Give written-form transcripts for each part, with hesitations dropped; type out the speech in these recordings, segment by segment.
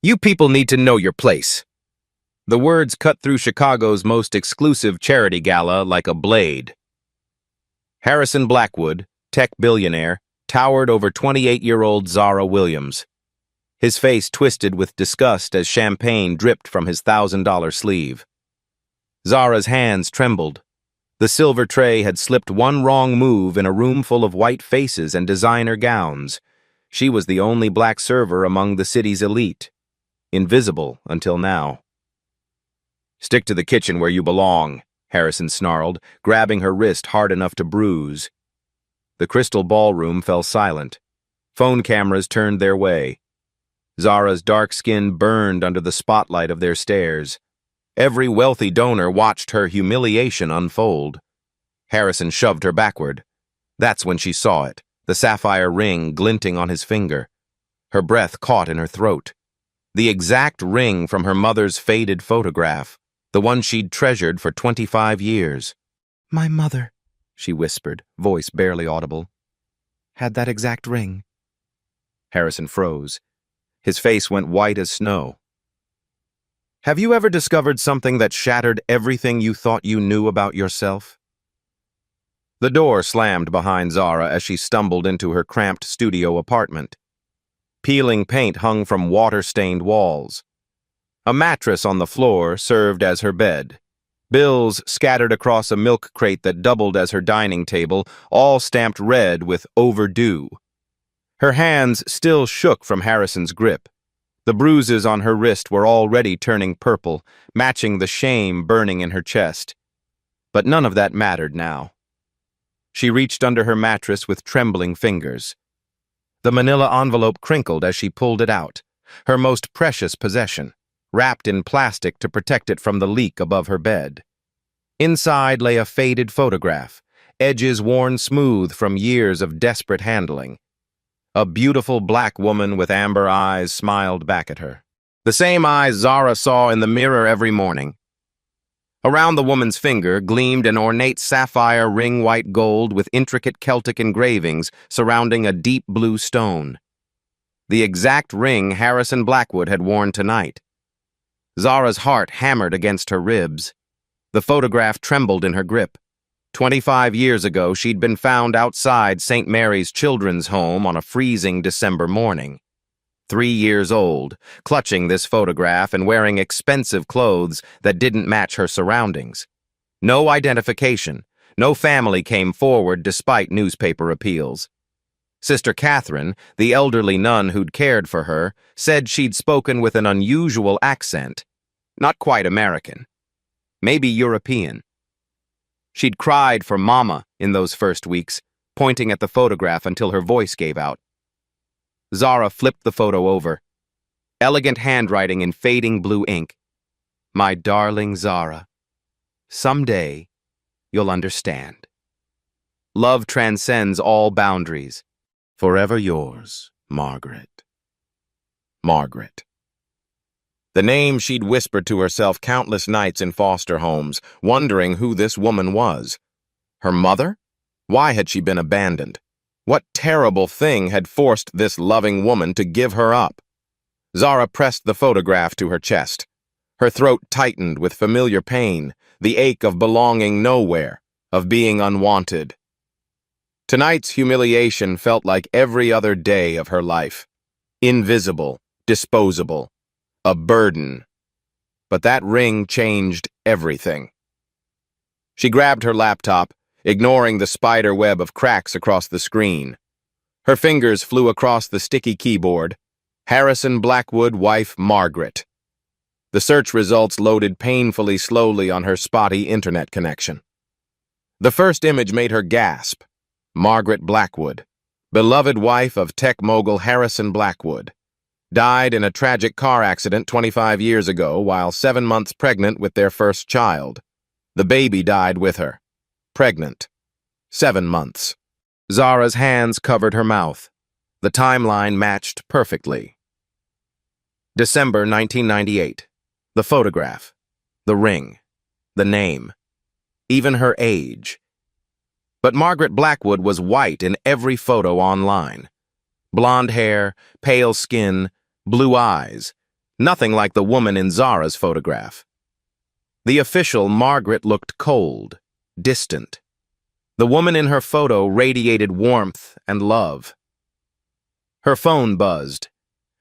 You people need to know your place. The words cut through Chicago's most exclusive charity gala like a blade. Harrison Blackwood, tech billionaire, towered over 28-year-old Zara Williams. His face twisted with disgust as champagne dripped from his $1,000 sleeve. Zara's hands trembled. The silver tray had slipped one wrong move in a room full of white faces and designer gowns. She was the only black server among the city's elite. Invisible until now. "Stick to the kitchen where you belong," Harrison snarled, grabbing her wrist hard enough to bruise. The crystal ballroom fell silent. Phone cameras turned their way. Zara's dark skin burned under the spotlight of their stares. Every wealthy donor watched her humiliation unfold. Harrison shoved her backward. That's when she saw it, the sapphire ring glinting on his finger. Her breath caught in her throat. The exact ring from her mother's faded photograph, the one she'd treasured for 25 years. "My mother," she whispered, voice barely audible, "had that exact ring." Harrison froze. His face went white as snow. Have you ever discovered something that shattered everything you thought you knew about yourself? The door slammed behind Zara as she stumbled into her cramped studio apartment. Peeling paint hung from water-stained walls. A mattress on the floor served as her bed. Bills scattered across a milk crate that doubled as her dining table, all stamped red with overdue. Her hands still shook from Harrison's grip. The bruises on her wrist were already turning purple, matching the shame burning in her chest. But none of that mattered now. She reached under her mattress with trembling fingers. The manila envelope crinkled as she pulled it out, her most precious possession, wrapped in plastic to protect it from the leak above her bed. Inside lay a faded photograph, edges worn smooth from years of desperate handling. A beautiful black woman with amber eyes smiled back at her. The same eyes Zara saw in the mirror every morning. Around the woman's finger gleamed an ornate sapphire ring white gold with intricate Celtic engravings surrounding a deep blue stone. The exact ring Harrison Blackwood had worn tonight. Zara's heart hammered against her ribs. The photograph trembled in her grip. 25 years ago, she'd been found outside St. Mary's Children's Home on a freezing December morning. 3 years old, clutching this photograph and wearing expensive clothes that didn't match her surroundings. No identification, no family came forward despite newspaper appeals. Sister Catherine, the elderly nun who'd cared for her, said she'd spoken with an unusual accent. Not quite American. Maybe European. She'd cried for Mama in those first weeks, pointing at the photograph until her voice gave out. Zara flipped the photo over. Elegant handwriting in fading blue ink. "My darling Zara, someday you'll understand. Love transcends all boundaries. Forever yours, Margaret." Margaret. The name she'd whispered to herself countless nights in foster homes, wondering who this woman was. Her mother? Why had she been abandoned? What terrible thing had forced this loving woman to give her up? Zara pressed the photograph to her chest. Her throat tightened with familiar pain, the ache of belonging nowhere, of being unwanted. Tonight's humiliation felt like every other day of her life. Invisible, disposable. A burden. But that ring changed everything. She grabbed her laptop, ignoring the spider web of cracks across the screen. Her fingers flew across the sticky keyboard. Harrison Blackwood, wife Margaret. The search results loaded painfully slowly on her spotty internet connection. The first image made her gasp. Margaret Blackwood, beloved wife of tech mogul Harrison Blackwood. Died in a tragic car accident 25 years ago while 7 months pregnant with their first child. The baby died with her. Pregnant. 7 months. Zara's hands covered her mouth. The timeline matched perfectly. December 1998. The photograph. The ring. The name. Even her age. But Margaret Blackwood was white in every photo online. Blonde hair, pale skin, blue eyes. Nothing like the woman in Zara's photograph. The official, Margaret, looked cold, distant. The woman in her photo radiated warmth and love. Her phone buzzed.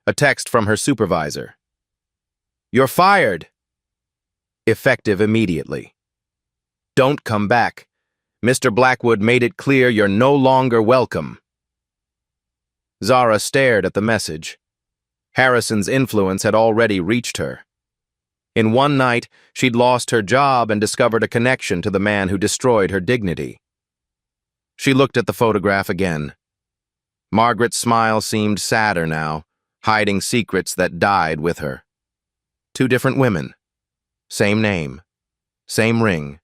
A text from her supervisor. "You're fired." Effective immediately. "Don't come back. Mr. Blackwood made it clear you're no longer welcome." Zara stared at the message. Harrison's influence had already reached her. In one night, she'd lost her job and discovered a connection to the man who destroyed her dignity. She looked at the photograph again. Margaret's smile seemed sadder now, hiding secrets that died with her. Two different women. Same name. Same ring.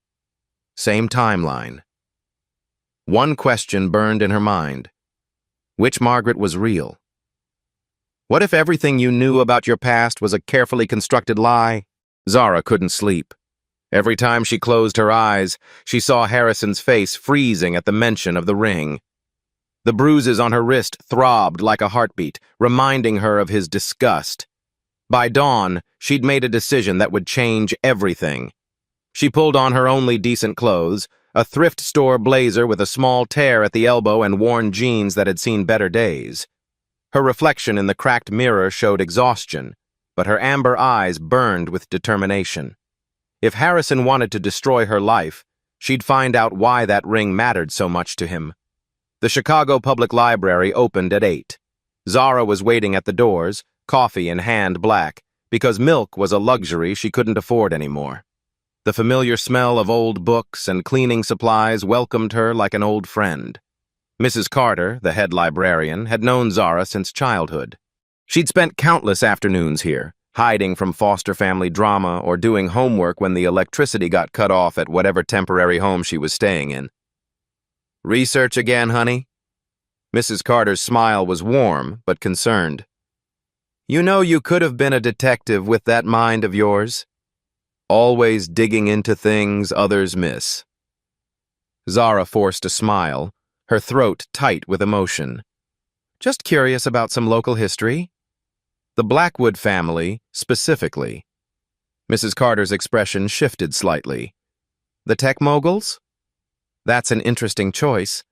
Same timeline. One question burned in her mind. Which Margaret was real? What if everything you knew about your past was a carefully constructed lie? Zara couldn't sleep. Every time she closed her eyes, she saw Harrison's face freezing at the mention of the ring. The bruises on her wrist throbbed like a heartbeat, reminding her of his disgust. By dawn, she'd made a decision that would change everything. She pulled on her only decent clothes, a thrift store blazer with a small tear at the elbow and worn jeans that had seen better days. Her reflection in the cracked mirror showed exhaustion, but her amber eyes burned with determination. If Harrison wanted to destroy her life, she'd find out why that ring mattered so much to him. The Chicago Public Library opened at 8. Zara was waiting at the doors, coffee in hand black, because milk was a luxury she couldn't afford anymore. The familiar smell of old books and cleaning supplies welcomed her like an old friend. Mrs. Carter, the head librarian, had known Zara since childhood. She'd spent countless afternoons here, hiding from foster family drama or doing homework when the electricity got cut off at whatever temporary home she was staying in. "Research again, honey?" Mrs. Carter's smile was warm, but concerned. "You know you could have been a detective with that mind of yours. Always digging into things others miss." Zara forced a smile, her throat tight with emotion. "Just curious about some local history. The Blackwood family, specifically." Mrs. Carter's expression shifted slightly. "The tech moguls? That's an interesting choice.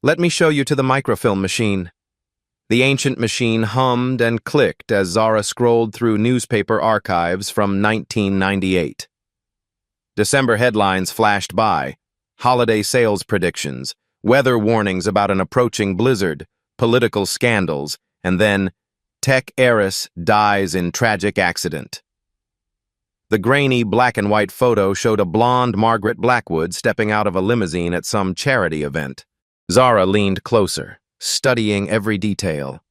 Let me show you to the microfilm machine." The ancient machine hummed and clicked as Zara scrolled through newspaper archives from 1998. December headlines flashed by, holiday sales predictions, weather warnings about an approaching blizzard, political scandals, and then, tech heiress dies in tragic accident. The grainy black and white photo showed a blonde Margaret Blackwood stepping out of a limousine at some charity event. Zara leaned closer, studying every detail.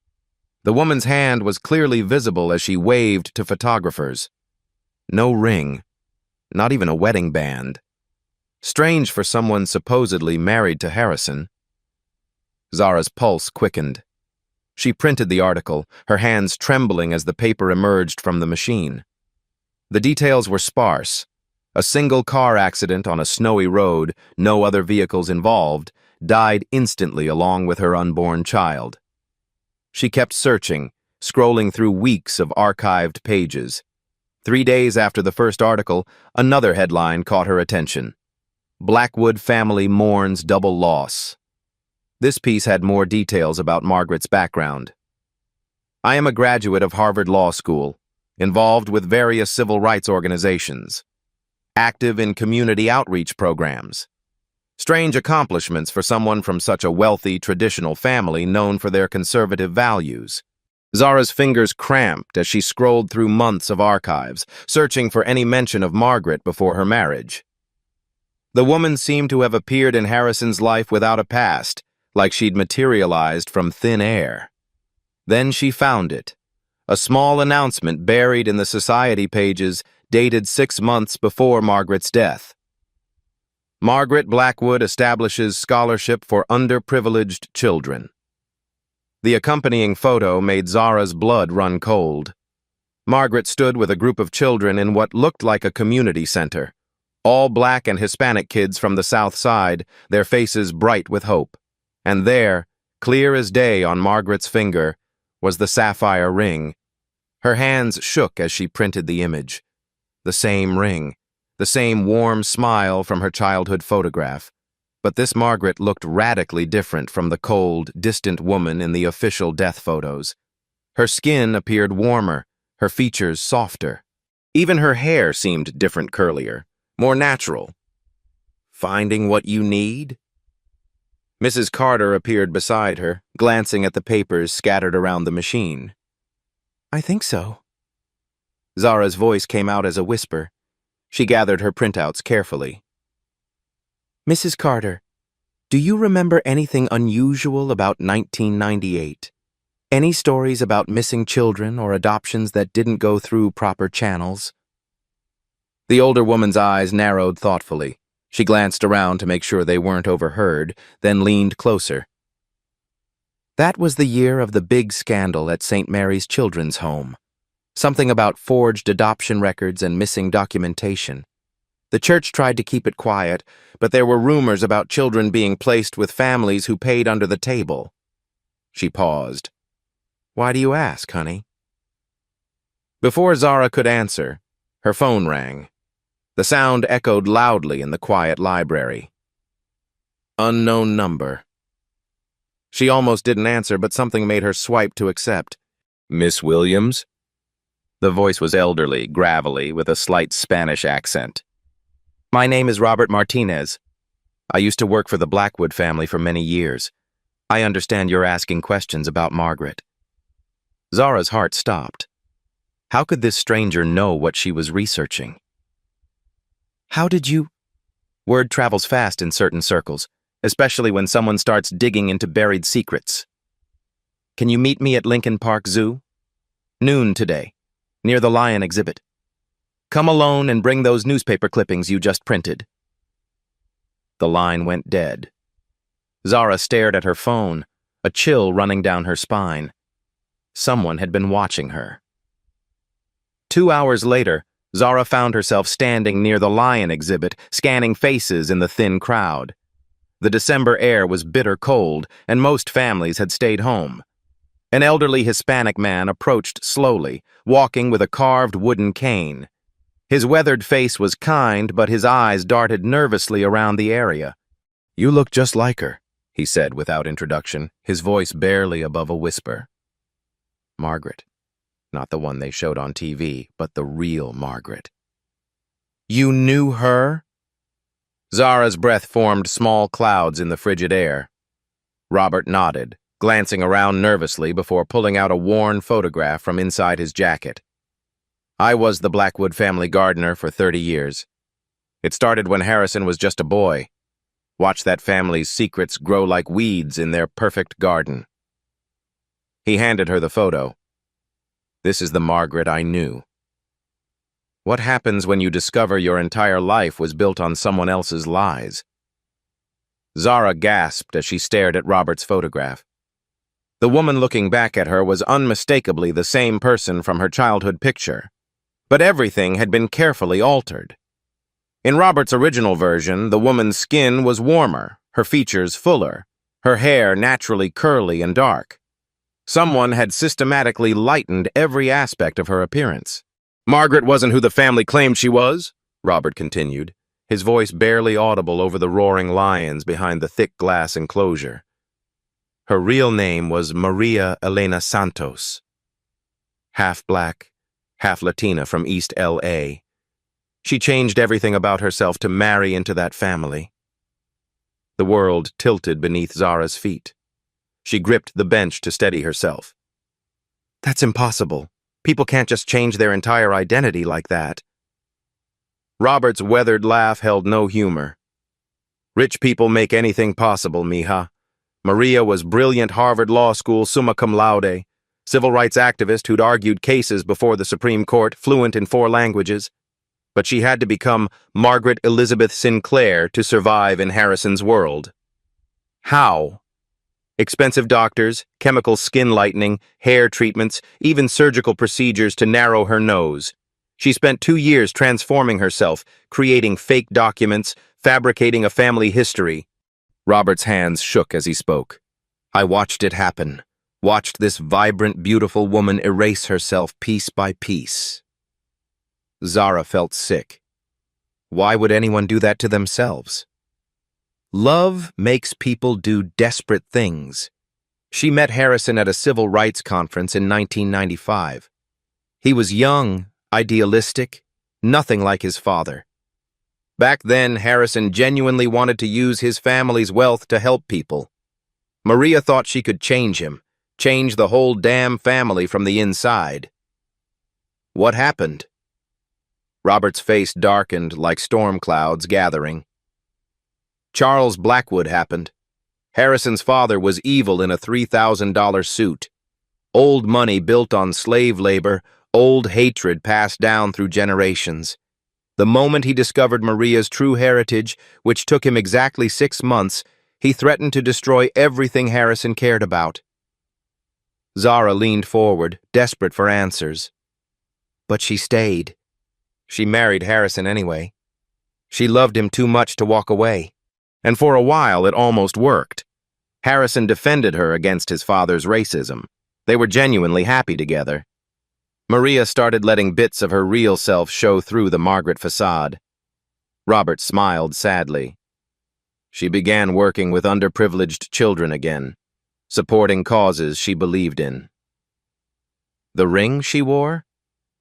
The woman's hand was clearly visible as she waved to photographers. No ring, not even a wedding band. Strange for someone supposedly married to Harrison. Zara's pulse quickened. She printed the article, her hands trembling as the paper emerged from the machine. The details were sparse. A single car accident on a snowy road, no other vehicles involved, died instantly along with her unborn child. She kept searching, scrolling through weeks of archived pages. 3 days after the first article, another headline caught her attention. "Blackwood family mourns double loss." This piece had more details about Margaret's background. "I am a graduate of Harvard Law School, involved with various civil rights organizations, active in community outreach programs. Strange accomplishments for someone from such a wealthy, traditional family known for their conservative values." Zara's fingers cramped as she scrolled through months of archives, searching for any mention of Margaret before her marriage. The woman seemed to have appeared in Harrison's life without a past, like she'd materialized from thin air. Then she found it. A small announcement buried in the society pages dated 6 months before Margaret's death. "Margaret Blackwood establishes scholarship for underprivileged children." The accompanying photo made Zara's blood run cold. Margaret stood with a group of children in what looked like a community center. All Black and Hispanic kids from the South Side, their faces bright with hope. And there, clear as day on Margaret's finger, was the sapphire ring. Her hands shook as she printed the image. The same ring, the same warm smile from her childhood photograph. But this Margaret looked radically different from the cold, distant woman in the official death photos. Her skin appeared warmer, her features softer. Even her hair seemed different, curlier, more natural. Finding what you need? Mrs. Carter appeared beside her, glancing at the papers scattered around the machine. I think so. Zara's voice came out as a whisper. She gathered her printouts carefully. Mrs. Carter, do you remember anything unusual about 1998? Any stories about missing children or adoptions that didn't go through proper channels? The older woman's eyes narrowed thoughtfully. She glanced around to make sure they weren't overheard, then leaned closer. That was the year of the big scandal at St. Mary's Children's Home. Something about forged adoption records and missing documentation. The church tried to keep it quiet, but there were rumors about children being placed with families who paid under the table. She paused. Why do you ask, honey? Before Zara could answer, her phone rang. The sound echoed loudly in the quiet library. Unknown number. She almost didn't answer, but something made her swipe to accept. Miss Williams? The voice was elderly, gravelly, with a slight Spanish accent. My name is Robert Martinez. I used to work for the Blackwood family for many years. I understand you're asking questions about Margaret. Zara's heart stopped. How could this stranger know what she was researching? How did you... Word travels fast in certain circles, especially when someone starts digging into buried secrets. Can you meet me at Lincoln Park Zoo? Noon today, near the lion exhibit. Come alone and bring those newspaper clippings you just printed. The line went dead. Zara stared at her phone, a chill running down her spine. Someone had been watching her. 2 hours later, Zara found herself standing near the lion exhibit, scanning faces in the thin crowd. The December air was bitter cold, and most families had stayed home. An elderly Hispanic man approached slowly, walking with a carved wooden cane. His weathered face was kind, but his eyes darted nervously around the area. You look just like her, he said without introduction, his voice barely above a whisper. Margaret. Not the one they showed on TV, but the real Margaret. You knew her? Zara's breath formed small clouds in the frigid air. Robert nodded, glancing around nervously before pulling out a worn photograph from inside his jacket. I was the Blackwood family gardener for 30 years. It started when Harrison was just a boy. Watched that family's secrets grow like weeds in their perfect garden. He handed her the photo. This is the Margaret I knew. What happens when you discover your entire life was built on someone else's lies? Zara gasped as she stared at Robert's photograph. The woman looking back at her was unmistakably the same person from her childhood picture, but everything had been carefully altered. In Robert's original version, the woman's skin was warmer, her features fuller, her hair naturally curly and dark. Someone had systematically lightened every aspect of her appearance. Margaret wasn't who the family claimed she was, Robert continued, his voice barely audible over the roaring lions behind the thick glass enclosure. Her real name was Maria Elena Santos. Half black, half Latina from East L.A. She changed everything about herself to marry into that family. The world tilted beneath Zara's feet. She gripped the bench to steady herself. That's impossible. People can't just change their entire identity like that. Robert's weathered laugh held no humor. Rich people make anything possible, mija. Maria was brilliant Harvard Law School summa cum laude, civil rights activist who'd argued cases before the Supreme Court, fluent in 4 languages. But she had to become Margaret Elizabeth Sinclair to survive in Harrison's world. How? Expensive doctors, chemical skin lightening, hair treatments, even surgical procedures to narrow her nose. She spent 2 years transforming herself, creating fake documents, fabricating a family history. Robert's hands shook as he spoke. I watched it happen, watched this vibrant, beautiful woman erase herself piece by piece. Zara felt sick. Why would anyone do that to themselves? Love makes people do desperate things. She met Harrison at a civil rights conference in 1995. He was young, idealistic, nothing like his father. Back then, Harrison genuinely wanted to use his family's wealth to help people. Maria thought she could change him, change the whole damn family from the inside. What happened? Robert's face darkened like storm clouds gathering. Charles Blackwood happened. Harrison's father was evil in a $3,000 suit. Old money built on slave labor, old hatred passed down through generations. The moment he discovered Maria's true heritage, which took him exactly 6 months, he threatened to destroy everything Harrison cared about. Zara leaned forward, desperate for answers. But she stayed. She married Harrison anyway. She loved him too much to walk away. And for a while, it almost worked. Harrison defended her against his father's racism. They were genuinely happy together. Maria started letting bits of her real self show through the Margaret facade. Robert smiled sadly. She began working with underprivileged children again, supporting causes she believed in. The ring she wore?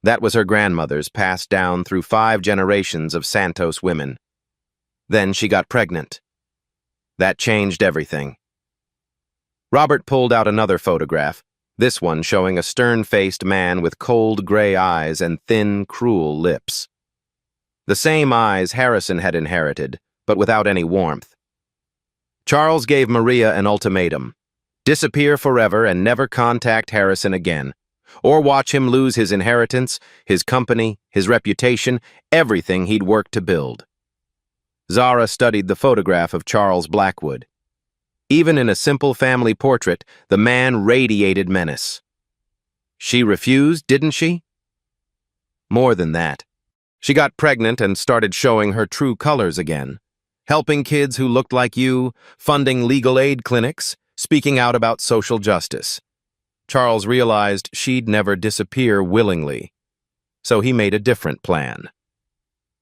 That was her grandmother's, passed down through 5 generations of Santos women. Then she got pregnant. That changed everything. Robert pulled out another photograph, this one showing a stern-faced man with cold gray eyes and thin, cruel lips. The same eyes Harrison had inherited, but without any warmth. Charles gave Maria an ultimatum: disappear forever and never contact Harrison again, or watch him lose his inheritance, his company, his reputation, everything he'd worked to build. Zara studied the photograph of Charles Blackwood. Even in a simple family portrait, the man radiated menace. She refused, didn't she? More than that. She got pregnant and started showing her true colors again, helping kids who looked like you, funding legal aid clinics, speaking out about social justice. Charles realized she'd never disappear willingly, so he made a different plan.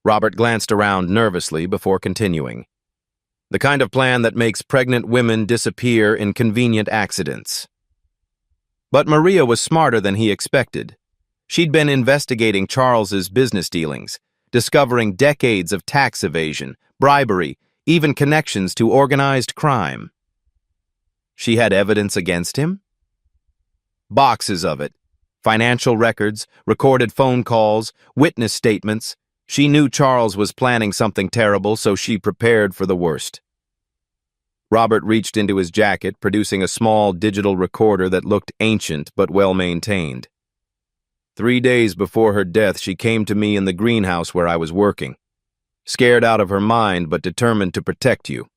Robert glanced around nervously before continuing. The kind of plan that makes pregnant women disappear in convenient accidents. But Maria was smarter than he expected. She'd been investigating Charles's business dealings, discovering decades of tax evasion, bribery, even connections to organized crime. She had evidence against him? Boxes of it. Financial records, recorded phone calls, witness statements. She knew Charles was planning something terrible, so she prepared for the worst. Robert reached into his jacket, producing a small digital recorder that looked ancient but well-maintained. 3 days before her death, she came to me in the greenhouse where I was working, scared out of her mind but determined to protect you.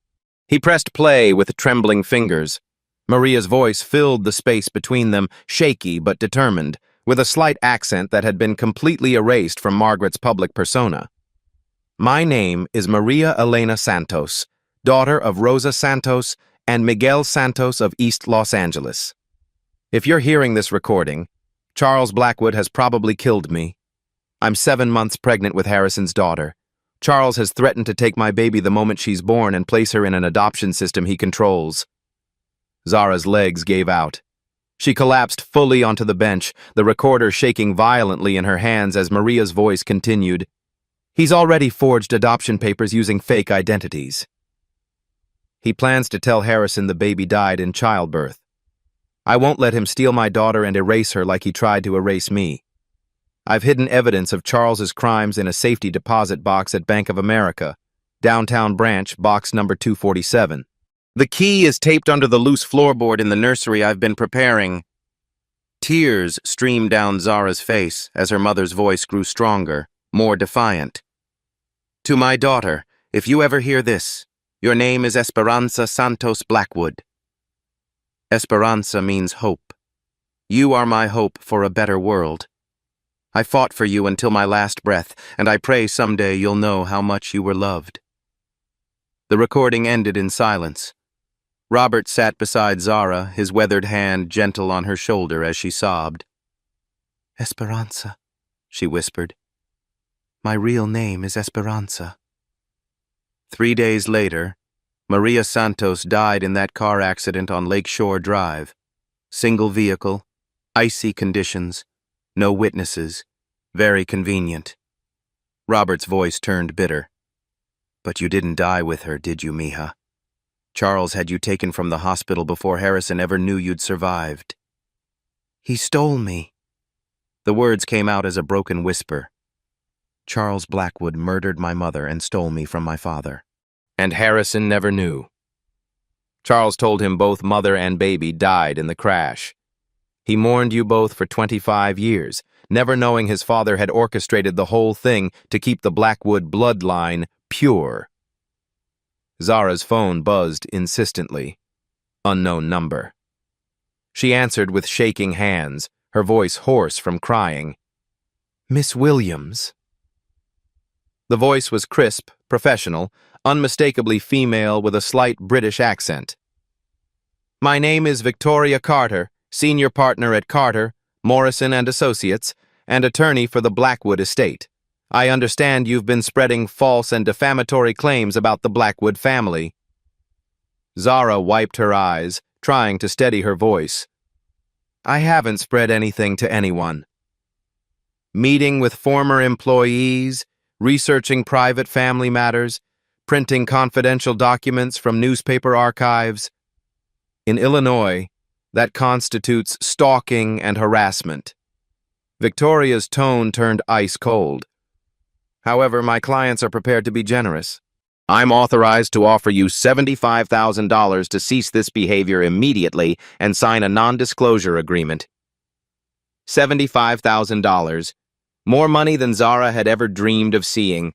He pressed play with trembling fingers. Maria's voice filled the space between them, shaky but determined, with a slight accent that had been completely erased from Margaret's public persona. My name is Maria Elena Santos, daughter of Rosa Santos and Miguel Santos of East Los Angeles. If you're hearing this recording, Charles Blackwood has probably killed me. I'm 7 months pregnant with Harrison's daughter. Charles has threatened to take my baby the moment she's born and place her in an adoption system he controls. Zara's legs gave out. She collapsed fully onto the bench, the recorder shaking violently in her hands as Maria's voice continued. He's already forged adoption papers using fake identities. He plans to tell Harrison the baby died in childbirth. I won't let him steal my daughter and erase her like he tried to erase me. I've hidden evidence of Charles's crimes in a safety deposit box at Bank of America, downtown branch, box number 247. The key is taped under the loose floorboard in the nursery I've been preparing. Tears streamed down Zara's face as her mother's voice grew stronger, more defiant. To my daughter, if you ever hear this, your name is Esperanza Santos Blackwood. Esperanza means hope. You are my hope for a better world. I fought for you until my last breath, and I pray someday you'll know how much you were loved. The recording ended in silence. Robert sat beside Zara, his weathered hand gentle on her shoulder as she sobbed. "Esperanza," she whispered. "My real name is Esperanza." 3 days later, Maria Santos died in that car accident on Lakeshore Drive. Single vehicle, icy conditions, no witnesses, very convenient. Robert's voice turned bitter. "But you didn't die with her, did you, mija? Charles had you taken from the hospital before Harrison ever knew you'd survived." "He stole me." The words came out as a broken whisper. "Charles Blackwood murdered my mother and stole me from my father. And Harrison never knew. Charles told him both mother and baby died in the crash. He mourned you both for 25 years, never knowing his father had orchestrated the whole thing to keep the Blackwood bloodline pure." Zara's phone buzzed insistently. Unknown number. She answered with shaking hands, her voice hoarse from crying. "Miss Williams." The voice was crisp, professional, unmistakably female with a slight British accent. "My name is Victoria Carter, senior partner at Carter, Morrison and Associates, and attorney for the Blackwood estate. I understand you've been spreading false and defamatory claims about the Blackwood family." Zara wiped her eyes, trying to steady her voice. "I haven't spread anything to anyone. Meeting with former employees, researching private family matters, printing confidential documents from newspaper archives. In Illinois, that constitutes stalking and harassment." Victoria's tone turned ice cold. "However, my clients are prepared to be generous. I'm authorized to offer you $75,000 to cease this behavior immediately and sign a non-disclosure agreement." $75,000. More money than Zara had ever dreamed of seeing.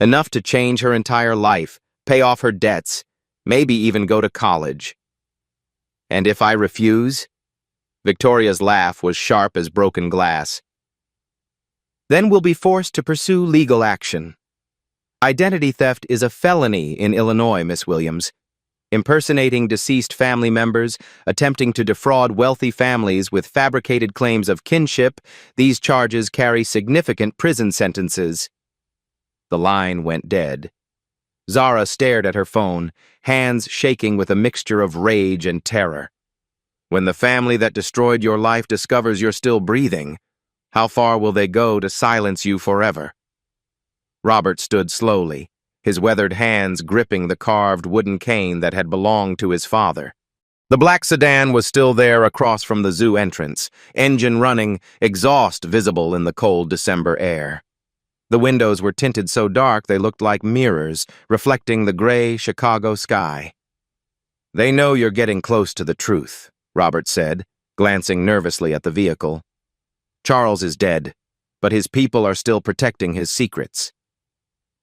Enough to change her entire life, pay off her debts, maybe even go to college. "And if I refuse?" Victoria's laugh was sharp as broken glass. "Then we'll be forced to pursue legal action. Identity theft is a felony in Illinois, Miss Williams. Impersonating deceased family members, attempting to defraud wealthy families with fabricated claims of kinship, these charges carry significant prison sentences." The line went dead. Zara stared at her phone, hands shaking with a mixture of rage and terror. "When the family that destroyed your life discovers you're still breathing, how far will they go to silence you forever?" Robert stood slowly, his weathered hands gripping the carved wooden cane that had belonged to his father. The black sedan was still there across from the zoo entrance, engine running, exhaust visible in the cold December air. The windows were tinted so dark they looked like mirrors, reflecting the gray Chicago sky. "They know you're getting close to the truth," Robert said, glancing nervously at the vehicle. "Charles is dead, but his people are still protecting his secrets.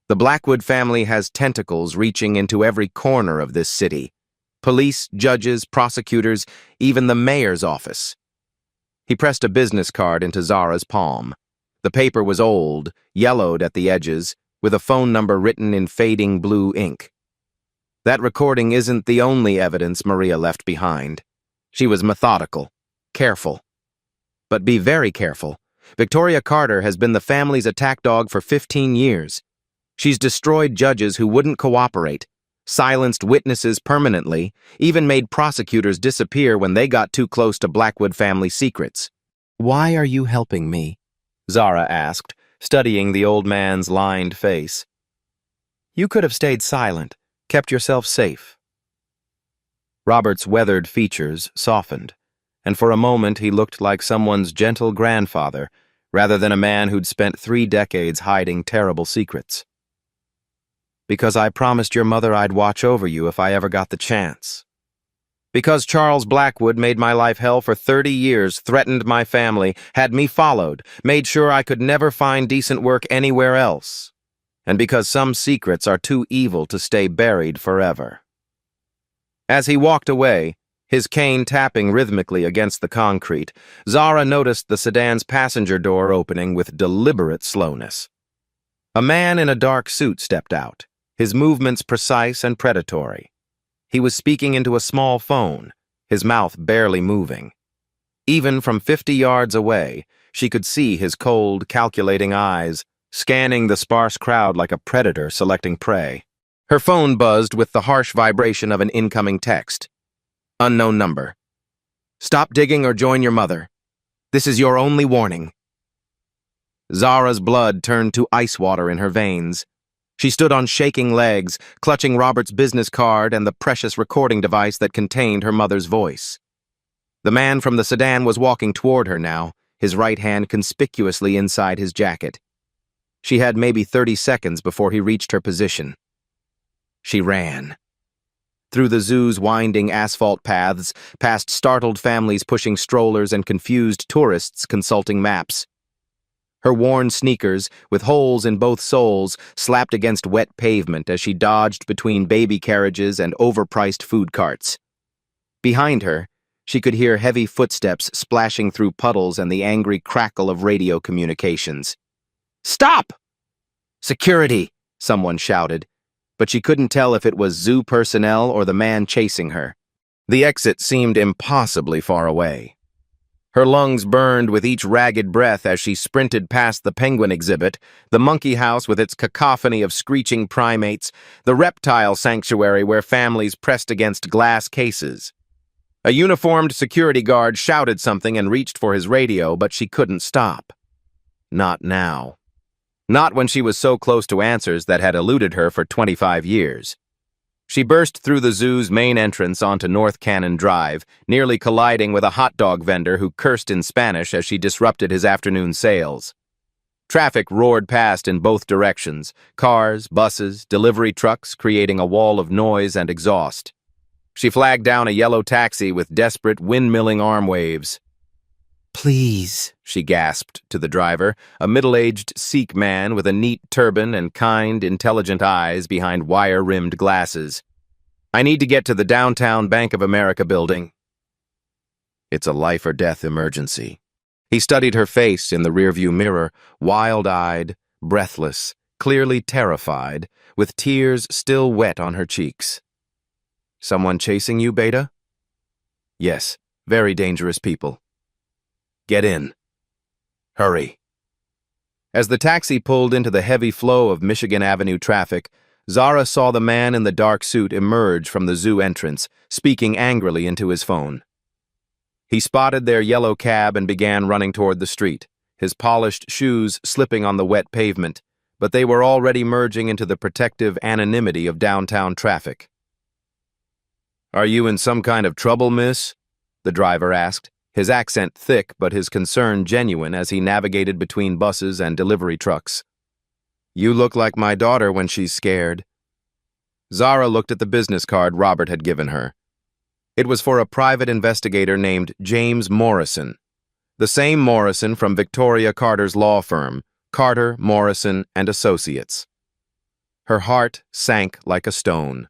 The Blackwood family has tentacles reaching into every corner of this city. Police, judges, prosecutors, even the mayor's office." He pressed a business card into Zara's palm. The paper was old, yellowed at the edges, with a phone number written in fading blue ink. "That recording isn't the only evidence Maria left behind." She was methodical, careful. "But be very careful. Victoria Carter has been the family's attack dog for 15 years. She's destroyed judges who wouldn't cooperate, silenced witnesses permanently, even made prosecutors disappear when they got too close to Blackwood family secrets." "Why are you helping me?" Zara asked, studying the old man's lined face. "You could have stayed silent, kept yourself safe." Robert's weathered features softened, and for a moment he looked like someone's gentle grandfather, rather than a man who'd spent 3 decades hiding terrible secrets. "Because I promised your mother I'd watch over you if I ever got the chance. Because Charles Blackwood made my life hell for 30 years, threatened my family, had me followed, made sure I could never find decent work anywhere else. And because some secrets are too evil to stay buried forever." As he walked away, his cane tapping rhythmically against the concrete, Zara noticed the sedan's passenger door opening with deliberate slowness. A man in a dark suit stepped out, his movements precise and predatory. He was speaking into a small phone, his mouth barely moving. Even from 50 yards away, she could see his cold, calculating eyes, scanning the sparse crowd like a predator selecting prey. Her phone buzzed with the harsh vibration of an incoming text. Unknown number. Stop digging or join your mother. This is your only warning. Zara's blood turned to ice water in her veins. She stood on shaking legs, clutching Robert's business card and the precious recording device that contained her mother's voice. The man from the sedan was walking toward her now, his right hand conspicuously inside his jacket. She had maybe 30 seconds before he reached her position. She ran. Through the zoo's winding asphalt paths, past startled families pushing strollers and confused tourists consulting maps. Her worn sneakers, with holes in both soles, slapped against wet pavement as she dodged between baby carriages and overpriced food carts. Behind her, she could hear heavy footsteps splashing through puddles and the angry crackle of radio communications. "Stop!" "Security!" someone shouted, but she couldn't tell if it was zoo personnel or the man chasing her. The exit seemed impossibly far away. Her lungs burned with each ragged breath as she sprinted past the penguin exhibit, the monkey house with its cacophony of screeching primates, the reptile sanctuary where families pressed against glass cases. A uniformed security guard shouted something and reached for his radio, but she couldn't stop. Not now. Not when she was so close to answers that had eluded her for 25 years. She burst through the zoo's main entrance onto North Cannon Drive, nearly colliding with a hot dog vendor who cursed in Spanish as she disrupted his afternoon sales. Traffic roared past in both directions, cars, buses, delivery trucks creating a wall of noise and exhaust. She flagged down a yellow taxi with desperate windmilling arm waves. "Please," she gasped to the driver, a middle-aged Sikh man with a neat turban and kind, intelligent eyes behind wire-rimmed glasses. "I need to get to the downtown Bank of America building." "It's a life-or-death emergency." He studied her face in the rearview mirror, wild-eyed, breathless, clearly terrified, with tears still wet on her cheeks. "Someone chasing you, Beta?" "Yes, very dangerous people." "Get in. Hurry." As the taxi pulled into the heavy flow of Michigan Avenue traffic, Zara saw the man in the dark suit emerge from the zoo entrance, speaking angrily into his phone. He spotted their yellow cab and began running toward the street, his polished shoes slipping on the wet pavement, but they were already merging into the protective anonymity of downtown traffic. "Are you in some kind of trouble, miss?" the driver asked, his accent thick but his concern genuine as he navigated between buses and delivery trucks. "You look like my daughter when she's scared." Zara looked at the business card Robert had given her. It was for a private investigator named James Morrison, the same Morrison from Victoria Carter's law firm, Carter, Morrison, and Associates. Her heart sank like a stone.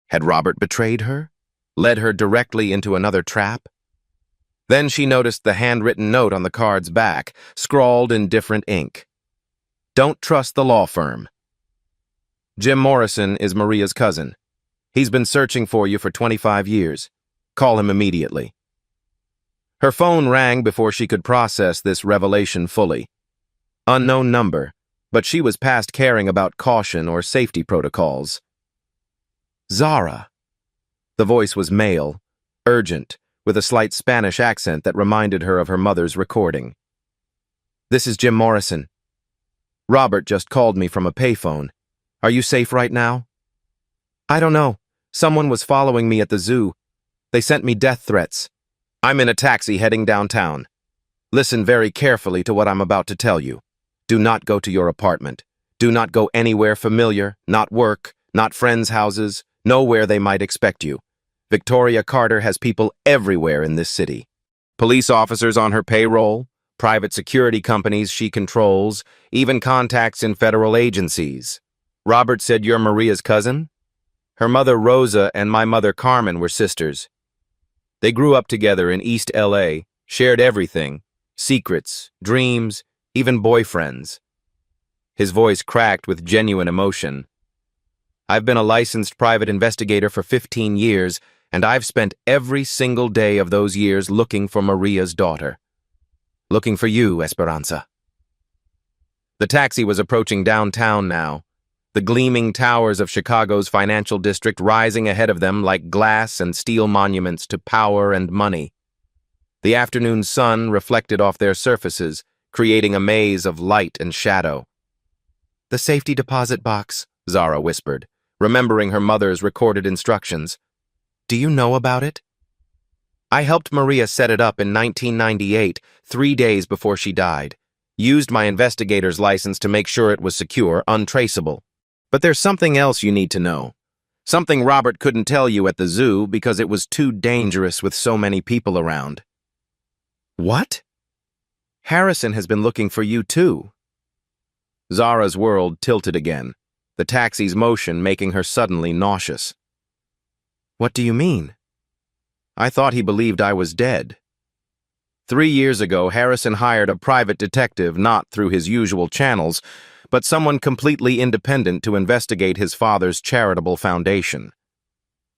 Had Robert betrayed her? Led her directly into another trap? Then she noticed the handwritten note on the card's back, scrawled in different ink. "Don't trust the law firm. Jim Morrison is Maria's cousin. He's been searching for you for 25 years. Call him immediately." Her phone rang before she could process this revelation fully. Unknown number, but she was past caring about caution or safety protocols. "Zara." The voice was male, urgent, with a slight Spanish accent that reminded her of her mother's recording. "This is Jim Morrison. Robert just called me from a payphone. Are you safe right now?" "I don't know. Someone was following me at the zoo. They sent me death threats. I'm in a taxi heading downtown. Listen very carefully to what I'm about to tell you. Do not go to your apartment. Do not go anywhere familiar, not work, not friends' houses, nowhere they might expect you. Victoria Carter has people everywhere in this city. Police officers on her payroll, private security companies she controls, even contacts in federal agencies. Robert said you're Maria's cousin? Her mother Rosa and my mother Carmen were sisters. They grew up together in East LA, shared everything, secrets, dreams, even boyfriends. His voice cracked with genuine emotion. I've been a licensed private investigator for 15 years, and I've spent every single day of those years looking for Maria's daughter. Looking for you, Esperanza. The taxi was approaching downtown now, the gleaming towers of Chicago's financial district rising ahead of them like glass and steel monuments to power and money. The afternoon sun reflected off their surfaces, creating a maze of light and shadow. "The safety deposit box," Zara whispered, remembering her mother's recorded instructions. "Do you know about it?" "I helped Maria set it up in 1998, 3 days before she died. Used my investigator's license to make sure it was secure, untraceable. But there's something else you need to know. Something Robert couldn't tell you at the zoo because it was too dangerous with so many people around." "What?" "Harrison has been looking for you too." Zara's world tilted again, the taxi's motion making her suddenly nauseous. "What do you mean?" "I thought he believed I was dead. 3 years ago, Harrison hired a private detective not through his usual channels, but someone completely independent to investigate his father's charitable foundation.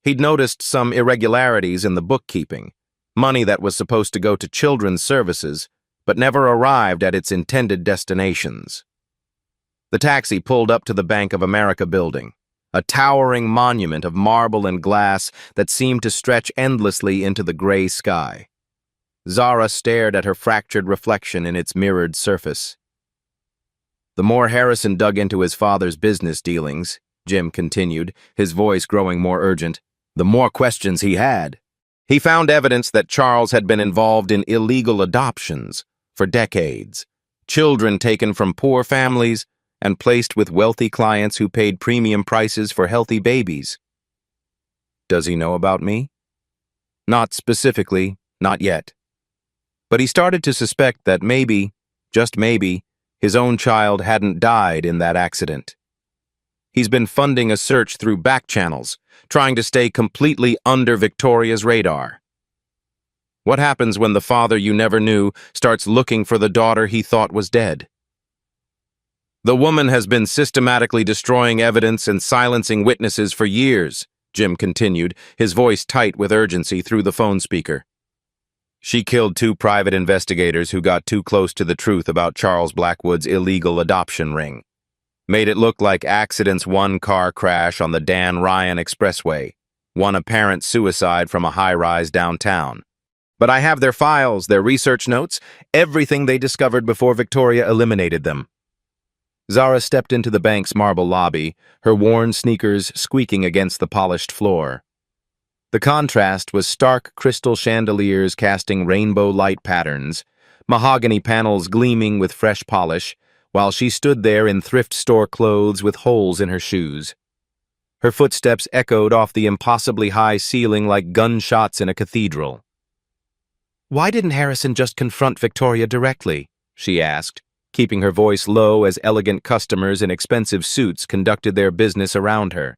He'd noticed some irregularities in the bookkeeping, money that was supposed to go to children's services, but never arrived at its intended destinations." The taxi pulled up to the Bank of America building, a towering monument of marble and glass that seemed to stretch endlessly into the gray sky. Zara stared at her fractured reflection in its mirrored surface. "The more Harrison dug into his father's business dealings," Jim continued, his voice growing more urgent, "the more questions he had. He found evidence that Charles had been involved in illegal adoptions for decades, children taken from poor families and placed with wealthy clients who paid premium prices for healthy babies." "Does he know about me?" "Not specifically, not yet. But he started to suspect that maybe, just maybe, his own child hadn't died in that accident. He's been funding a search through back channels, trying to stay completely under Victoria's radar. What happens when the father you never knew starts looking for the daughter he thought was dead? The woman has been systematically destroying evidence and silencing witnesses for years, Jim continued, his voice tight with urgency through the phone speaker. She killed 2 private investigators who got too close to the truth about Charles Blackwood's illegal adoption ring. Made it look like accidents, 1 car crash on the Dan Ryan Expressway, 1 apparent suicide from a high-rise downtown. But I have their files, their research notes, everything they discovered before Victoria eliminated them. Zara stepped into the bank's marble lobby, her worn sneakers squeaking against the polished floor. The contrast was stark crystal chandeliers casting rainbow light patterns, mahogany panels gleaming with fresh polish, while she stood there in thrift store clothes with holes in her shoes. Her footsteps echoed off the impossibly high ceiling like gunshots in a cathedral. "Why didn't Harrison just confront Victoria directly?" she asked, keeping her voice low as elegant customers in expensive suits conducted their business around her.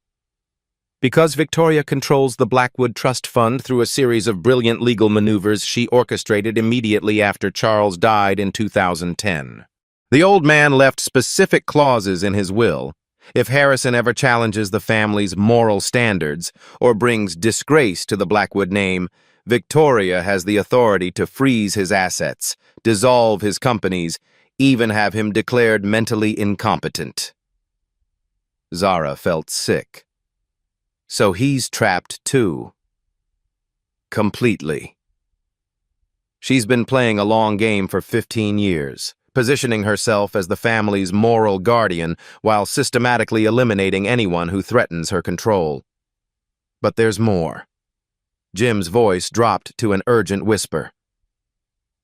"Because Victoria controls the Blackwood Trust Fund through a series of brilliant legal maneuvers she orchestrated immediately after Charles died in 2010. The old man left specific clauses in his will. If Harrison ever challenges the family's moral standards or brings disgrace to the Blackwood name, Victoria has the authority to freeze his assets, dissolve his companies, even have him declared mentally incompetent." Zara felt sick. So he's trapped too. Completely. She's been playing a long game for 15 years, positioning herself as the family's moral guardian while systematically eliminating anyone who threatens her control. But there's more. Jim's voice dropped to an urgent whisper.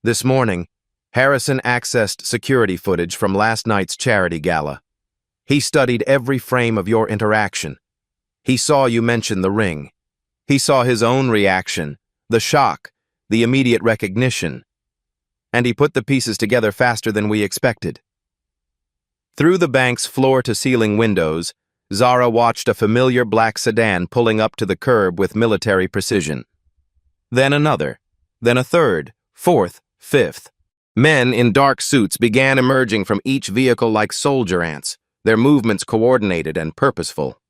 "This morning, Harrison accessed security footage from last night's charity gala. He studied every frame of your interaction. He saw you mention the ring. He saw his own reaction, the shock, the immediate recognition. And he put the pieces together faster than we expected." Through the bank's floor-to-ceiling windows, Zara watched a familiar black sedan pulling up to the curb with military precision. Then another, then a third, fourth, fifth. Men in dark suits began emerging from each vehicle like soldier ants, their movements coordinated and purposeful.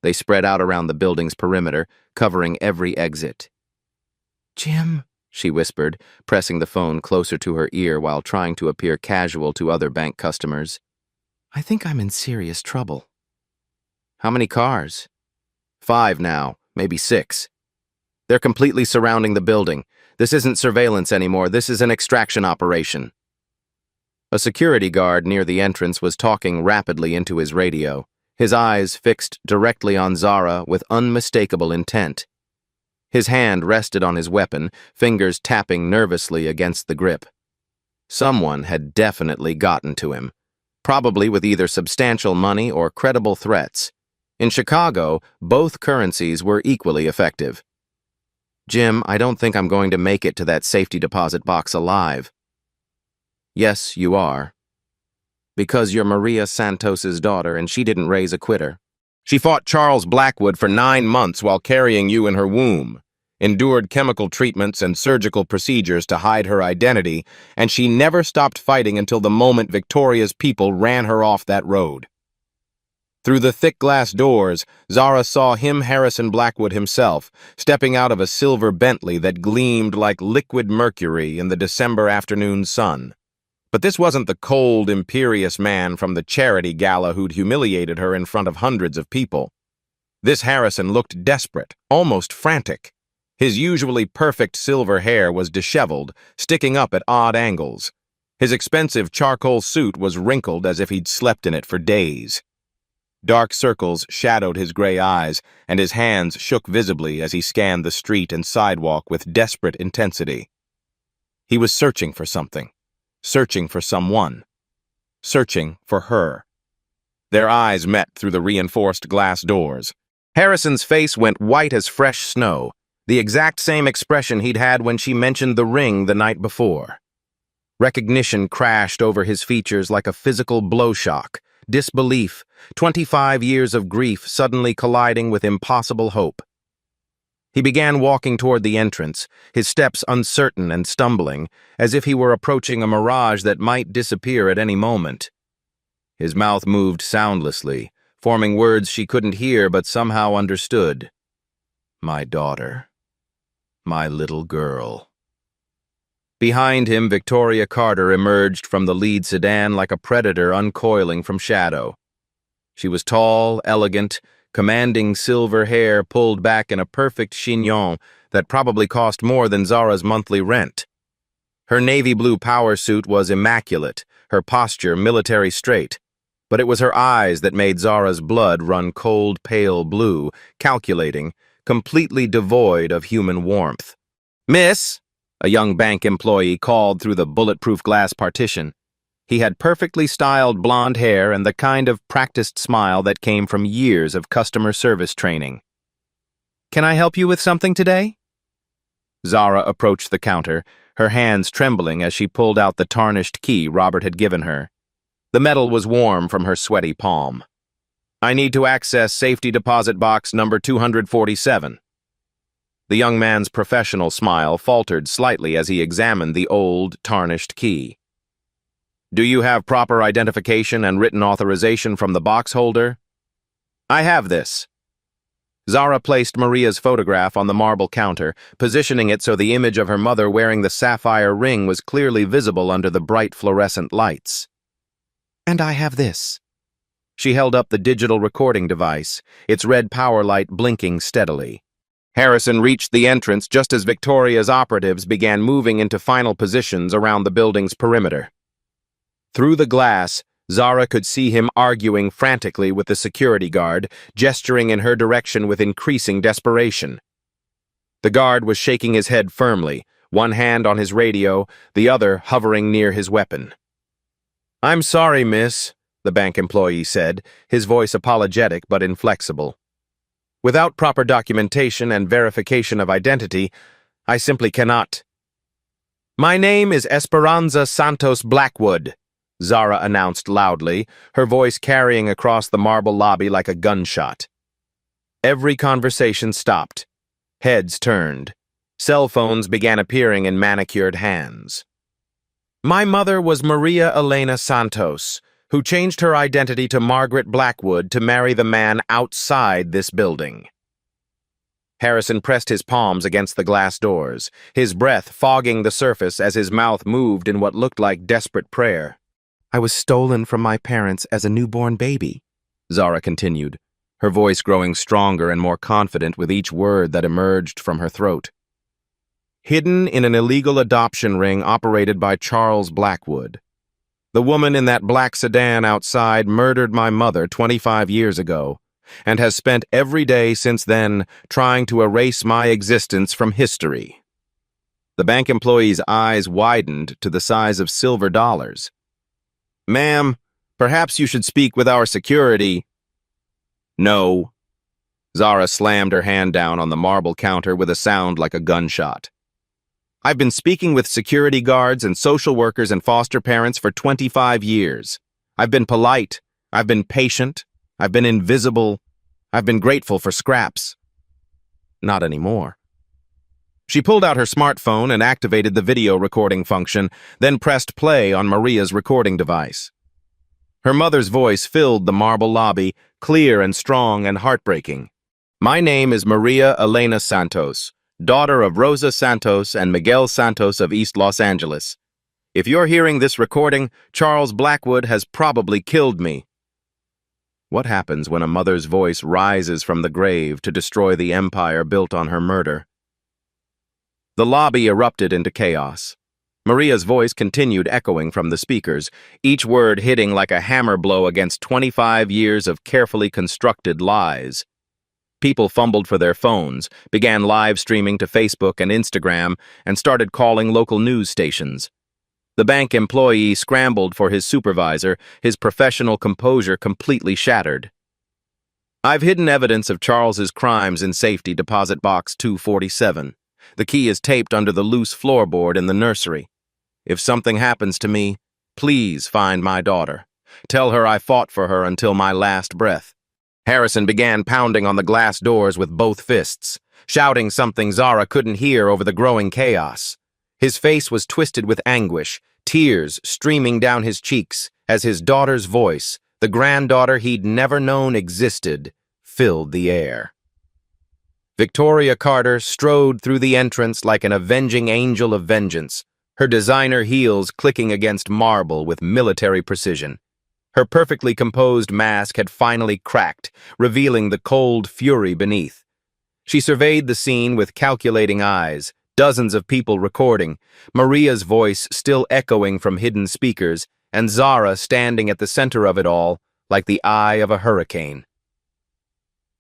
They spread out around the building's perimeter, covering every exit. "Jim," she whispered, pressing the phone closer to her ear while trying to appear casual to other bank customers. "I think I'm in serious trouble." "How many cars?" "5 now, maybe 6. They're completely surrounding the building. This isn't surveillance anymore, this is an extraction operation." A security guard near the entrance was talking rapidly into his radio, his eyes fixed directly on Zara with unmistakable intent. His hand rested on his weapon, fingers tapping nervously against the grip. Someone had definitely gotten to him, probably with either substantial money or credible threats. In Chicago, both currencies were equally effective. "Jim, I don't think I'm going to make it to that safety deposit box alive." "Yes, you are. Because you're Maria Santos's daughter and she didn't raise a quitter. She fought Charles Blackwood for 9 months while carrying you in her womb, endured chemical treatments and surgical procedures to hide her identity, and she never stopped fighting until the moment Victoria's people ran her off that road." Through the thick glass doors, Zara saw him, Harrison Blackwood himself, stepping out of a silver Bentley that gleamed like liquid mercury in the December afternoon sun. But this wasn't the cold, imperious man from the charity gala who'd humiliated her in front of hundreds of people. This Harrison looked desperate, almost frantic. His usually perfect silver hair was disheveled, sticking up at odd angles. His expensive charcoal suit was wrinkled as if he'd slept in it for days. Dark circles shadowed his gray eyes, and his hands shook visibly as he scanned the street and sidewalk with desperate intensity. He was searching for something. Searching for someone. Searching for her. Their eyes met through the reinforced glass doors. Harrison's face went white as fresh snow, the exact same expression he'd had when she mentioned the ring the night before. Recognition crashed over his features like a physical blow shock, disbelief, 25 years of grief suddenly colliding with impossible hope. He began walking toward the entrance, his steps uncertain and stumbling, as if he were approaching a mirage that might disappear at any moment. His mouth moved soundlessly, forming words she couldn't hear but somehow understood. "My daughter. My little girl." Behind him, Victoria Carter emerged from the lead sedan like a predator uncoiling from shadow. She was tall, elegant, commanding silver hair pulled back in a perfect chignon that probably cost more than Zara's monthly rent. Her navy blue power suit was immaculate, her posture military straight, but it was her eyes that made Zara's blood run cold, pale blue, calculating, completely devoid of human warmth. "Miss," a young bank employee called through the bulletproof glass partition. He had perfectly styled blonde hair and the kind of practiced smile that came from years of customer service training. "Can I help you with something today?" Zara approached the counter, her hands trembling as she pulled out the tarnished key Robert had given her. The metal was warm from her sweaty palm. "I need to access safety deposit box number 247. The young man's professional smile faltered slightly as he examined the old, tarnished key. "Do you have proper identification and written authorization from the box holder?" "I have this." Zara placed Maria's photograph on the marble counter, positioning it so the image of her mother wearing the sapphire ring was clearly visible under the bright fluorescent lights. "And I have this." She held up the digital recording device, its red power light blinking steadily. Harrison reached the entrance just as Victoria's operatives began moving into final positions around the building's perimeter. Through the glass, Zara could see him arguing frantically with the security guard, gesturing in her direction with increasing desperation. The guard was shaking his head firmly, one hand on his radio, the other hovering near his weapon. "I'm sorry, miss," the bank employee said, his voice apologetic but inflexible. "Without proper documentation and verification of identity, I simply cannot." "My name is Esperanza Santos Blackwood," Zara announced loudly, her voice carrying across the marble lobby like a gunshot. Every conversation stopped. Heads turned. Cell phones began appearing in manicured hands. "My mother was Maria Elena Santos, who changed her identity to Margaret Blackwood to marry the man outside this building. Harrison pressed his palms against the glass doors, his breath fogging the surface as his mouth moved in what looked like desperate prayer. I was stolen from my parents as a newborn baby, Zara continued, her voice growing stronger and more confident with each word that emerged from her throat. Hidden in an illegal adoption ring operated by Charles Blackwood. The woman in that black sedan outside murdered my mother 25 years ago, and has spent every day since then trying to erase my existence from history. The bank employee's eyes widened to the size of silver dollars. Ma'am, perhaps you should speak with our security. No. Zara slammed her hand down on the marble counter with a sound like a gunshot. I've been speaking with security guards and social workers and foster parents for 25 years. I've been polite. I've been patient. I've been invisible. I've been grateful for scraps. Not anymore. She pulled out her smartphone and activated the video recording function, then pressed play on Maria's recording device. Her mother's voice filled the marble lobby, clear and strong and heartbreaking. My name is Maria Elena Santos, daughter of Rosa Santos and Miguel Santos of East Los Angeles. If you're hearing this recording, Charles Blackwood has probably killed me. What happens when a mother's voice rises from the grave to destroy the empire built on her murder? The lobby erupted into chaos. Maria's voice continued echoing from the speakers, each word hitting like a hammer blow against 25 years of carefully constructed lies. People fumbled for their phones, began live streaming to Facebook and Instagram, and started calling local news stations. The bank employee scrambled for his supervisor, his professional composure completely shattered. I've hidden evidence of Charles's crimes in safety deposit box 247. The key is taped under the loose floorboard in the nursery. If something happens to me, please find my daughter. Tell her I fought for her until my last breath. Harrison began pounding on the glass doors with both fists, shouting something Zara couldn't hear over the growing chaos. His face was twisted with anguish, tears streaming down his cheeks as his daughter's voice, the granddaughter he'd never known existed, filled the air. Victoria Carter strode through the entrance like an avenging angel of vengeance, her designer heels clicking against marble with military precision. Her perfectly composed mask had finally cracked, revealing the cold fury beneath. She surveyed the scene with calculating eyes, dozens of people recording, Maria's voice still echoing from hidden speakers, and Zara standing at the center of it all, like the eye of a hurricane.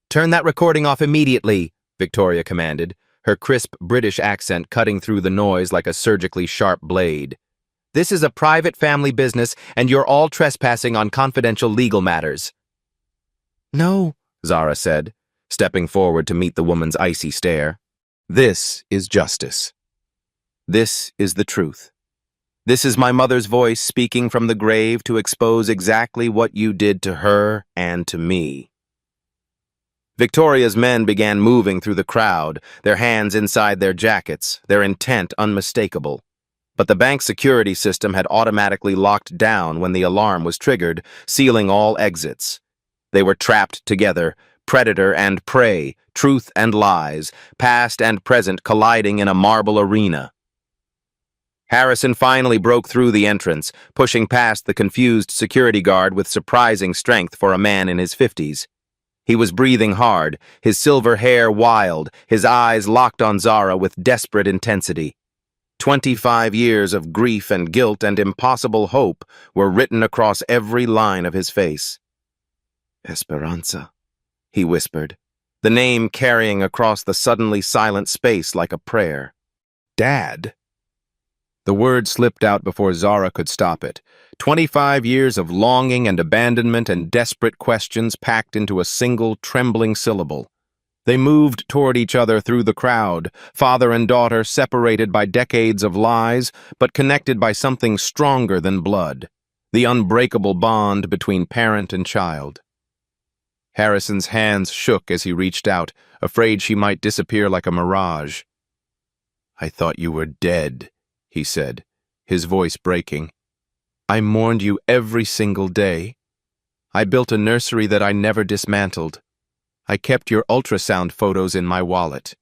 "Turn that recording off immediately," Victoria commanded, her crisp British accent cutting through the noise like a surgically sharp blade. "This is a private family business, and you're all trespassing on confidential legal matters." "No," Zara said, stepping forward to meet the woman's icy stare. "This is justice. This is the truth. This is my mother's voice speaking from the grave to expose exactly what you did to her and to me." Victoria's men began moving through the crowd, their hands inside their jackets, their intent unmistakable. But the bank security system had automatically locked down when the alarm was triggered, sealing all exits. They were trapped together, predator and prey, truth and lies, past and present colliding in a marble arena. Harrison finally broke through the entrance, pushing past the confused security guard with surprising strength for a man in his 50s. He was breathing hard, his silver hair wild, his eyes locked on Zara with desperate intensity. 25 years of grief and guilt and impossible hope were written across every line of his face. "Esperanza," he whispered, the name carrying across the suddenly silent space like a prayer. "Dad." The word slipped out before Zara could stop it. 25 years of longing and abandonment and desperate questions packed into a single, trembling syllable. They moved toward each other through the crowd, father and daughter separated by decades of lies, but connected by something stronger than blood, the unbreakable bond between parent and child. Harrison's hands shook as he reached out, afraid she might disappear like a mirage. "I thought you were dead," he said, his voice breaking. I mourned you every single day. I built a nursery that I never dismantled. I kept your ultrasound photos in my wallet."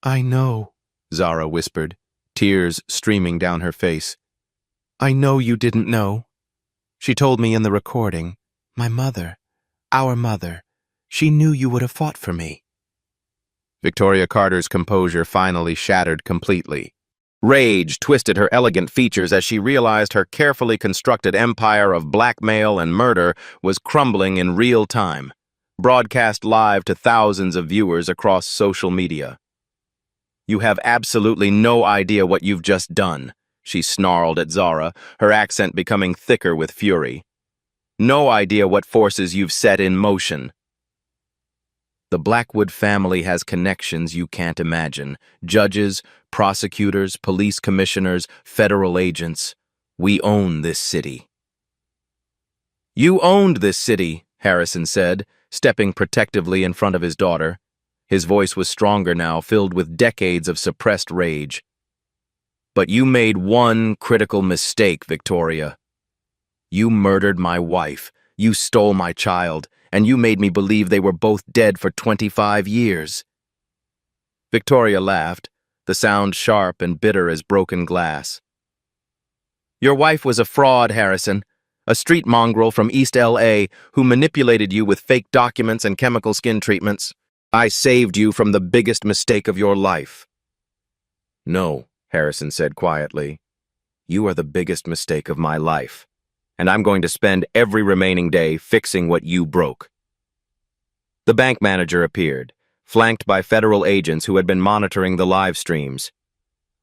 "I know," Zara whispered, tears streaming down her face. "I know you didn't know. She told me in the recording. My mother, our mother, she knew you would have fought for me." Victoria Carter's composure finally shattered completely. Rage twisted her elegant features as she realized her carefully constructed empire of blackmail and murder was crumbling in real time, broadcast live to thousands of viewers across social media. "You have absolutely no idea what you've just done," she snarled at Zara, her accent becoming thicker with fury. "No idea what forces you've set in motion." "The Blackwood family has connections you can't imagine. Judges, prosecutors, police commissioners, federal agents. We own this city." "You owned this city," Harrison said, stepping protectively in front of his daughter. His voice was stronger now, filled with decades of suppressed rage. "But you made one critical mistake, Victoria. You murdered my wife, you stole my child, and you made me believe they were both dead for 25 years. Victoria laughed, the sound sharp and bitter as broken glass. "Your wife was a fraud, Harrison, a street mongrel from East LA who manipulated you with fake documents and chemical skin treatments. I saved you from the biggest mistake of your life." "No," Harrison said quietly. "You are the biggest mistake of my life, and I'm going to spend every remaining day fixing what you broke." The bank manager appeared, flanked by federal agents who had been monitoring the live streams.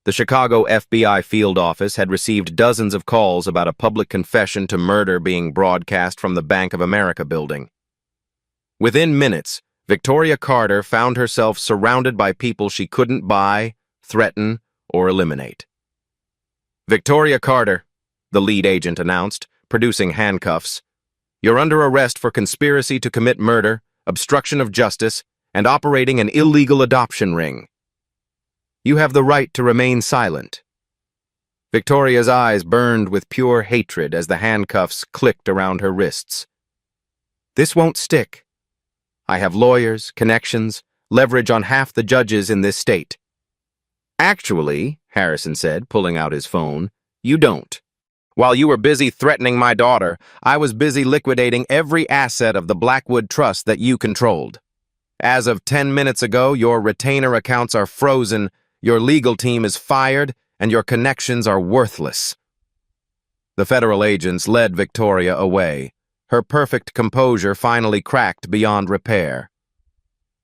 The Chicago FBI field office had received dozens of calls about a public confession to murder being broadcast from the Bank of America building. Within minutes, Victoria Carter found herself surrounded by people she couldn't buy, threaten, or eliminate. "Victoria Carter," the lead agent announced, producing handcuffs. "You're under arrest for conspiracy to commit murder, obstruction of justice, and operating an illegal adoption ring. You have the right to remain silent." Victoria's eyes burned with pure hatred as the handcuffs clicked around her wrists. "This won't stick. I have lawyers, connections, leverage on half the judges in this state." "Actually," Harrison said, pulling out his phone, "you don't. While you were busy threatening my daughter, I was busy liquidating every asset of the Blackwood Trust that you controlled. As of 10 minutes ago, your retainer accounts are frozen, your legal team is fired, and your connections are worthless." The federal agents led Victoria away. Her perfect composure finally cracked beyond repair.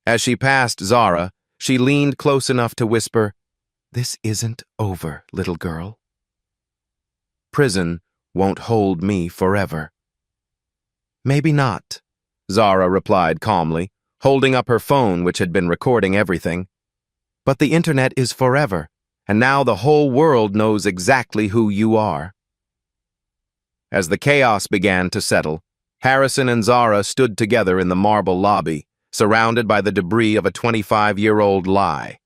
As she passed Zara, she leaned close enough to whisper, "This isn't over, little girl. Prison won't hold me forever." "Maybe not," Zara replied calmly, holding up her phone which had been recording everything. "But the internet is forever, and now the whole world knows exactly who you are." As the chaos began to settle, Harrison and Zara stood together in the marble lobby, surrounded by the debris of a 25-year-old lie.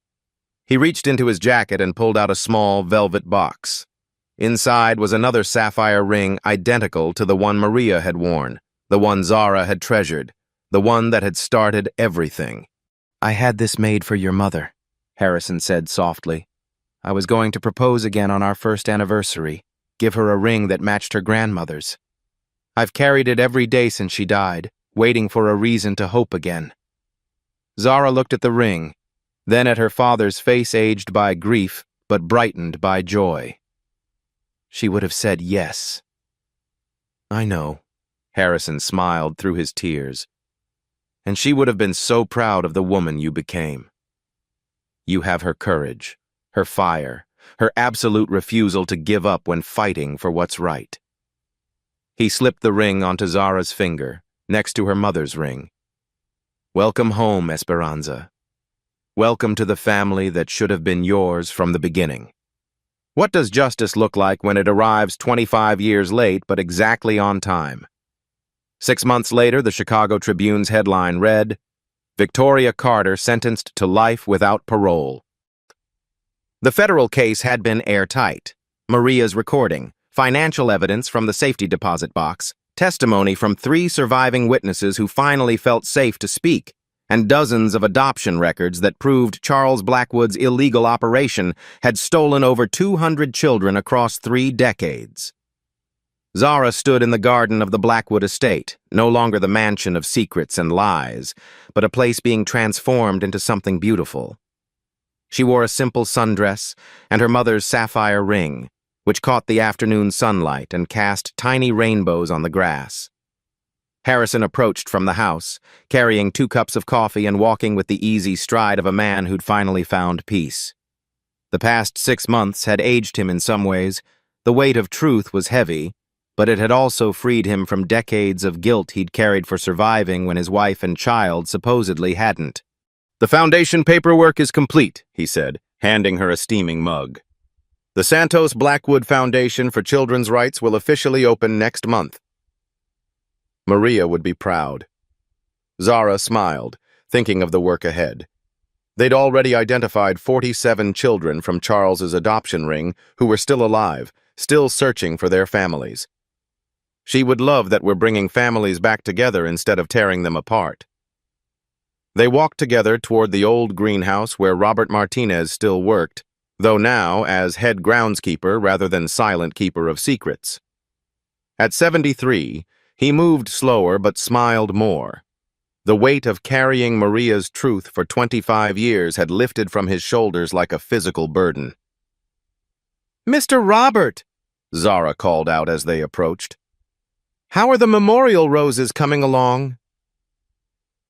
He reached into his jacket and pulled out a small velvet box. Inside was another sapphire ring identical to the one Maria had worn, the one Zara had treasured, the one that had started everything. "I had this made for your mother," Harrison said softly. "I was going to propose again on our first anniversary, give her a ring that matched her grandmother's. I've carried it every day since she died, waiting for a reason to hope again." Zara looked at the ring, then at her father's face aged by grief but brightened by joy. She would have said yes. "I know," Harrison smiled through his tears. "And she would have been so proud of the woman you became. You have her courage, her fire, her absolute refusal to give up when fighting for what's right." He slipped the ring onto Zara's finger, next to her mother's ring. "Welcome home, Esperanza. Welcome to the family that should have been yours from the beginning." What does justice look like when it arrives 25 years late but exactly on time? 6 months later, the Chicago Tribune's headline read, "Victoria Carter sentenced to life without parole." The federal case had been airtight. Maria's recording, financial evidence from the safety deposit box, testimony from 3 surviving witnesses who finally felt safe to speak, and dozens of adoption records that proved Charles Blackwood's illegal operation had stolen over 200 children across 3 decades. Zara stood in the garden of the Blackwood estate, no longer the mansion of secrets and lies, but a place being transformed into something beautiful. She wore a simple sundress and her mother's sapphire ring, which caught the afternoon sunlight and cast tiny rainbows on the grass. Harrison approached from the house, carrying 2 cups of coffee and walking with the easy stride of a man who'd finally found peace. The past 6 months had aged him in some ways. The weight of truth was heavy, but it had also freed him from decades of guilt he'd carried for surviving when his wife and child supposedly hadn't. "The foundation paperwork is complete," he said, handing her a steaming mug. "The Santos Blackwood Foundation for Children's Rights will officially open next month." Maria would be proud. Zara smiled, thinking of the work ahead. They'd already identified 47 children from Charles's adoption ring who were still alive, still searching for their families. She would love that we're bringing families back together instead of tearing them apart. They walked together toward the old greenhouse where Robert Martinez still worked, though now as head groundskeeper rather than silent keeper of secrets. At 73, he moved slower but smiled more. The weight of carrying Maria's truth for 25 years had lifted from his shoulders like a physical burden. "Mr. Robert," Zara called out as they approached. "How are the memorial roses coming along?"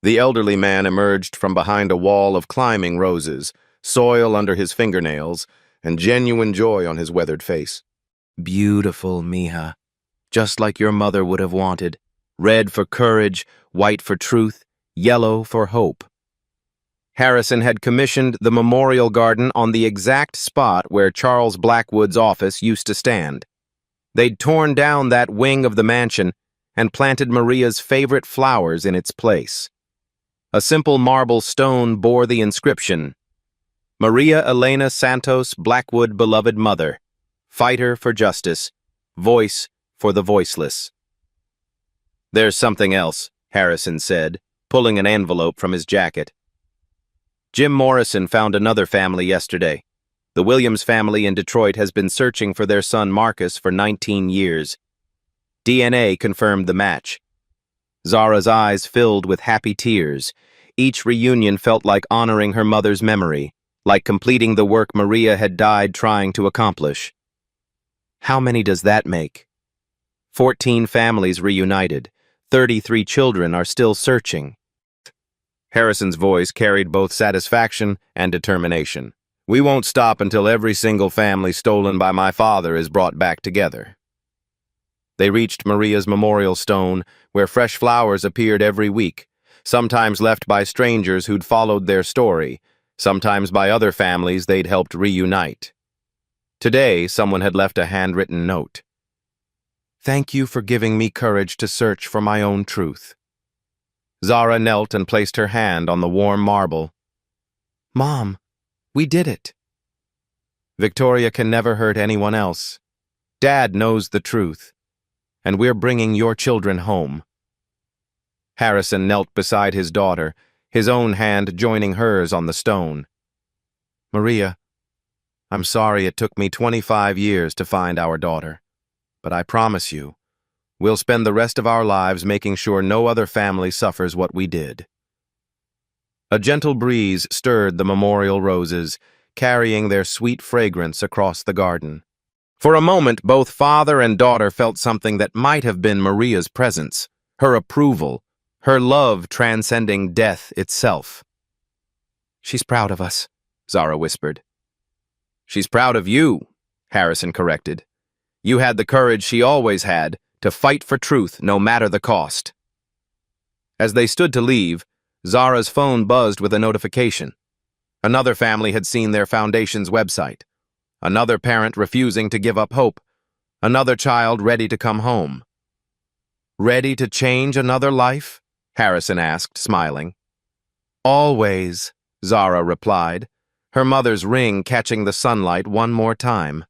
The elderly man emerged from behind a wall of climbing roses, soil under his fingernails, and genuine joy on his weathered face. Beautiful, mija. Just like your mother would have wanted. Red for courage, white for truth, yellow for hope. Harrison had commissioned the memorial garden on the exact spot where Charles Blackwood's office used to stand. They'd torn down that wing of the mansion and planted Maria's favorite flowers in its place. A simple marble stone bore the inscription, "Maria Elena Santos Blackwood, beloved mother, fighter for justice, voice for the voiceless." "There's something else," Harrison said, pulling an envelope from his jacket. "Jim Morrison found another family yesterday. The Williams family in Detroit has been searching for their son Marcus for 19 years. DNA confirmed the match." Zara's eyes filled with happy tears. Each reunion felt like honoring her mother's memory, like completing the work Maria had died trying to accomplish. "How many does that make?" 14 families reunited. 33 children are still searching. Harrison's voice carried both satisfaction and determination. "We won't stop until every single family stolen by my father is brought back together." They reached Maria's memorial stone, where fresh flowers appeared every week, sometimes left by strangers who'd followed their story, sometimes by other families they'd helped reunite. Today, someone had left a handwritten note. "Thank you for giving me courage to search for my own truth." Zara knelt and placed her hand on the warm marble. "Mom, we did it." "Victoria can never hurt anyone else. Dad knows the truth, and we're bringing your children home." Harrison knelt beside his daughter, his own hand joining hers on the stone. "Maria, I'm sorry it took me 25 years to find our daughter, but I promise you, we'll spend the rest of our lives making sure no other family suffers what we did." A gentle breeze stirred the memorial roses, carrying their sweet fragrance across the garden. For a moment, both father and daughter felt something that might have been Maria's presence, her approval, her love transcending death itself. "She's proud of us," Zara whispered. "She's proud of you," Harrison corrected. "You had the courage she always had, to fight for truth no matter the cost." As they stood to leave, Zara's phone buzzed with a notification. Another family had seen their foundation's website. Another parent refusing to give up hope. Another child ready to come home. "Ready to change another life?" Harrison asked, smiling. "Always," Zara replied, her mother's ring catching the sunlight one more time.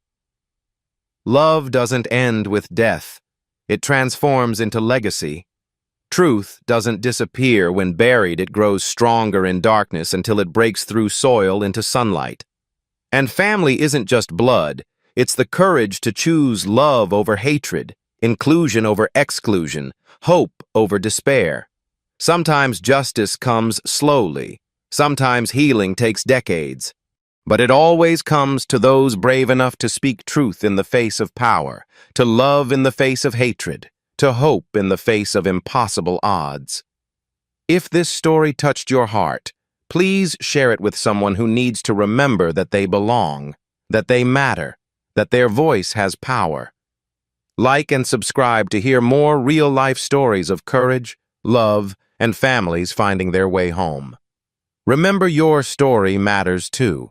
Love doesn't end with death. It transforms into legacy. Truth doesn't disappear when buried. It grows stronger in darkness until it breaks through soil into sunlight. And family isn't just blood. It's the courage to choose love over hatred, inclusion over exclusion, hope over despair. Sometimes justice comes slowly. Sometimes healing takes decades. But it always comes to those brave enough to speak truth in the face of power, to love in the face of hatred, to hope in the face of impossible odds. If this story touched your heart, please share it with someone who needs to remember that they belong, that they matter, that their voice has power. Like and subscribe to hear more real-life stories of courage, love, and families finding their way home. Remember, your story matters too.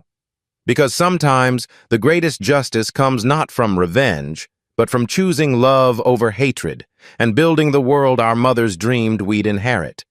Because sometimes the greatest justice comes not from revenge, but from choosing love over hatred and building the world our mothers dreamed we'd inherit.